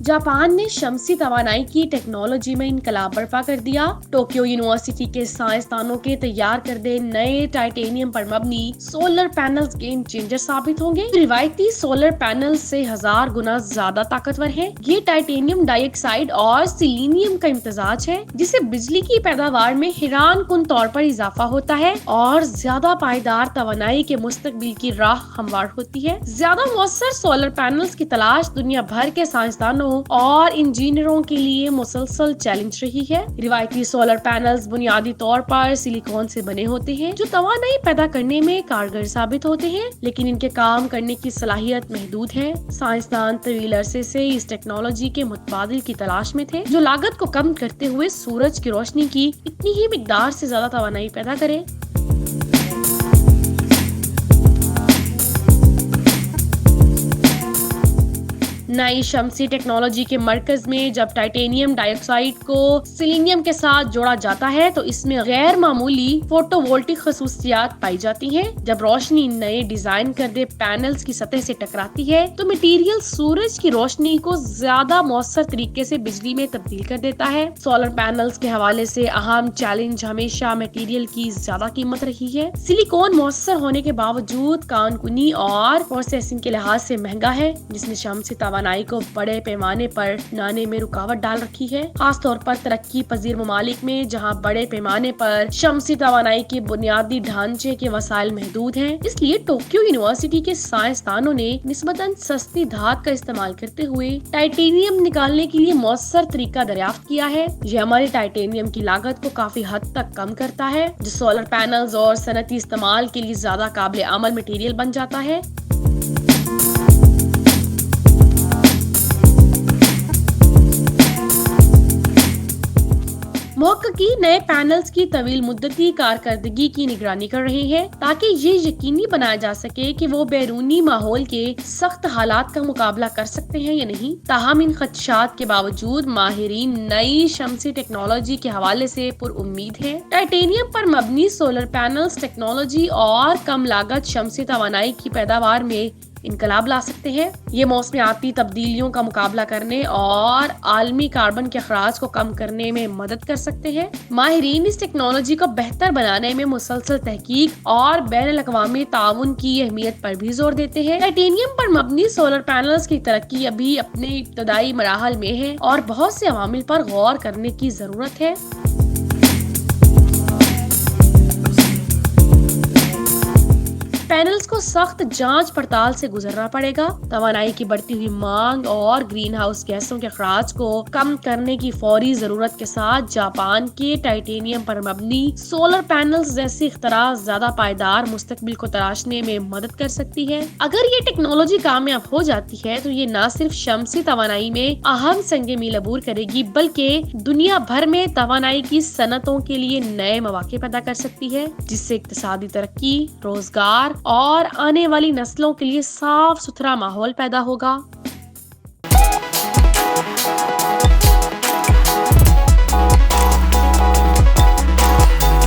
Japan ने शमसी तवानाई की technology में इनकलाब बर्पा कर दिया। टोक्यो यूनिवर्सिटी के साइंसदानों के तैयार करदे नए टाइटेनियम पर मबनी सोलर पैनल्स गेम चेंजर साबित होंगे। रिवायती सोलर पैनल से 1000 गुना ज्यादा ताकतवर है। ये टाइटेनियम डाइऑक्साइड और सिलीनियम का इम्तजाज है, जिसे बिजली की पैदावार में हैरान कुन तौर पर इजाफा होता है और ज्यादा पायदार तवानाई के मुस्तकबिल की राह हमवार होती है। ज्यादा मौसर सोलर पैनल्स की तलाश दुनिया भर के साइंसदानों और इंजीनियरों के लिए मुसलसल चैलेंज रही है। रिवायती सोलर पैनल्स बुनियादी तौर पर सिलिकॉन से बने होते हैं, जो तवानाई पैदा करने में कारगर साबित होते हैं, लेकिन इनके काम करने की सलाहियत महदूद है। साइंसदान तवील अरसे से इस टेक्नोलॉजी के मुतबादिल की तलाश में थे, जो लागत को कम करते हुए सूरज की रोशनी की इतनी ही मिकदार से ज्यादा तवानाई पैदा करे। नई शमसी टेक्नोलॉजी के मरकज में जब टाइटेनियम डाइऑक्साइड को सिलीनियम के साथ जोड़ा जाता है तो इसमें गैर मामूली फोटोवोल्टिक खसूसियात पाई जाती हैं। जब रोशनी नए डिजाइन करदे पैनल्स की सतह से टकराती है तो मटेरियल सूरज की रोशनी को ज्यादा मौसर तरीके से बिजली में तब्दील कर देता है। सोलर पैनल्स के हवाले से अहम चैलेंज हमेशा मटेरियल की ज्यादा कीमत रही है। सिलिकॉन मौसर होने के बावजूद कानकुनी और प्रोसेसिंग के लिहाज से महंगा है, जिसने शमसी तवानाई को बड़े पैमाने पर लाने में रुकावट डाल रखी है, खास तौर पर तरक्की पजीर ममालिक में, जहां बड़े पैमाने पर शमसी तवानाई के बुनियादी ढांचे के वसाइल महदूद हैं। इसलिए टोक्यो यूनिवर्सिटी के साइंसदानों ने निस्बतन सस्ती धात का इस्तेमाल करते हुए टाइटेनियम निकालने के लिए मौसर तरीका दरियाफ्त किया है। यह हमारे टाइटेनियम की लागत को काफी हद तक कम करता है, जो सोलर पैनल्स और सनती इस्तेमाल के लिए ज्यादा काबिल अमल मटेरियल बन जाता है। मुहक्किकी नए पैनल्स की तवील मुद्दती कारकर्दगी की निगरानी कर रहे हैं, ताकि ये यकीनी बनाया जा सके कि वो बैरूनी माहौल के सख्त हालात का मुकाबला कर सकते हैं या नहीं। ताहम इन खदशात के बावजूद माहिरीन नई शमसी टेक्नोलॉजी के हवाले से पुरउम्मीद हैं। टाइटेनियम पर मबनी सोलर पैनल्स टेक्नोलॉजी और कम लागत शमसी तवानाई की पैदावार में इनकलाब ला सकते हैं। ये मौसमियाती तब्दीलियों का मुकाबला करने और आलमी कार्बन के अखराज को कम करने में मदद कर सकते हैं। माहिरीन इस टेक्नोलॉजी को बेहतर बनाने में मुसलसल तहकीक और बैनुल अक़वामी ताउन की अहमियत पर भी जोर देते हैं। टाइटेनियम पर मबनी सोलर पैनल्स की तरक्की अभी अपने इब्तदाई मराहल में है और बहुत से अवामिल पर गौर करने की जरूरत है। पैनल्स को सख्त जांच पड़ताल से गुजरना पड़ेगा। तवानाई की बढ़ती हुई मांग और ग्रीन हाउस गैसों के अखराज को कम करने की फौरी जरूरत के साथ जापान के टाइटेनियम पर मबनी सोलर पैनल्स जैसी इख्तरा ज्यादा पायदार मुस्तकबिल को तराशने में मदद कर सकती है। अगर ये टेक्नोलॉजी कामयाब हो जाती है तो ये न सिर्फ शमसी तवानाई में अहम संगे मील अबूर करेगी, बल्कि दुनिया भर में तवानाई की सनतों के लिए नए मौके पैदा कर सकती है, जिससे इक्तिसादी तरक्की, रोजगार और आने वाली नस्लों के लिए साफ सुथरा माहौल पैदा होगा।